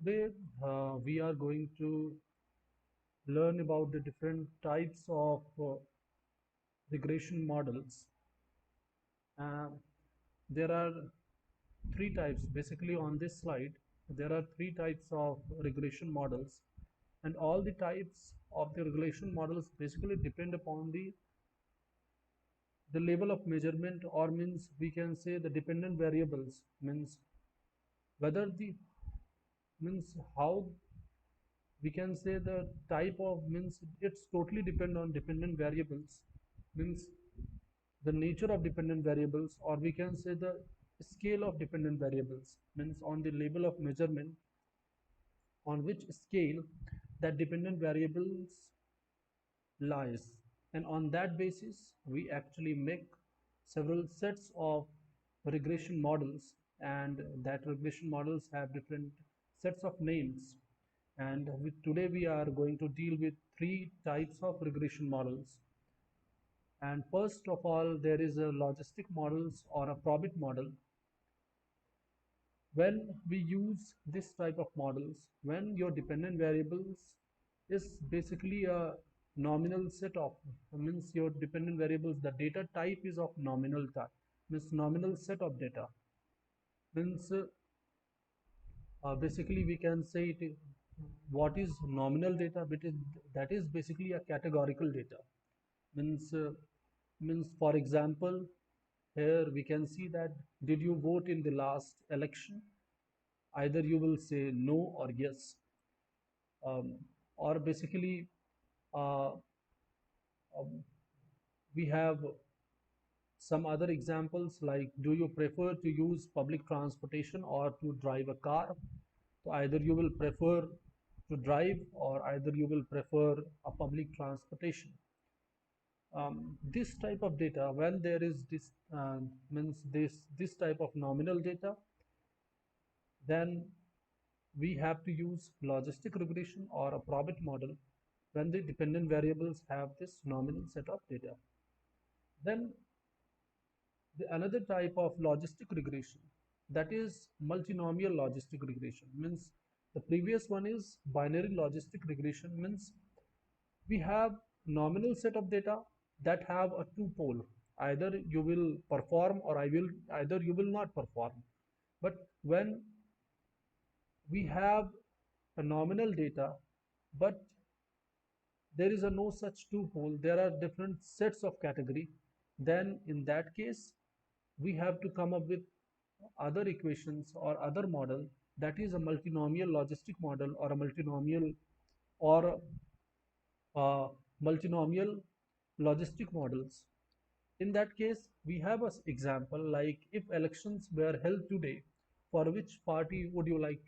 Today we are going to learn about the different types of regression models. Uh, there are three types basically on this slide. There are three types of regression models, and all the types of the regression models basically depend upon the level of measurement, or means we can say the dependent variables, means whether the means how we can say the type of, means it's totally depend on dependent variables, means the nature of dependent variables, or we can say the scale of dependent variables, means on the level of measurement on which scale that dependent variables lies, and on that basis we actually make several sets of regression models, and that regression models have different sets of names. And today we are going to deal with three types of regression models. And first of all, there is a logistic models or a probit model. When we use this type of models, when your dependent variables is basically a nominal set of, means your dependent variables, the data type is of nominal type, means nominal set of data, means basically we can say what is nominal data, but that is basically a categorical data, means means for example, here we can see that did you vote in the last election, either you will say no or yes, um, or basically uh, um, we have some other examples like do you prefer to use public transportation or to drive a car. So either you will prefer to drive, or either you will prefer a public transportation. This type of data, when there is this means this type of nominal data, then we have to use logistic regression or a probit model when the dependent variables have this nominal set of data. Then another type of logistic regression, that is multinomial logistic regression, means the previous one is binary logistic regression, means we have nominal set of data that have a two pole, either you will perform or I will either you will not perform. But when we have a nominal data, but there is a no such two pole, there are different sets of category, then in that case we have to come up with other equations or other model, that is a multinomial logistic model or a multinomial or multinomial logistic models. In that case we have an example like if elections were held today, for which party would you like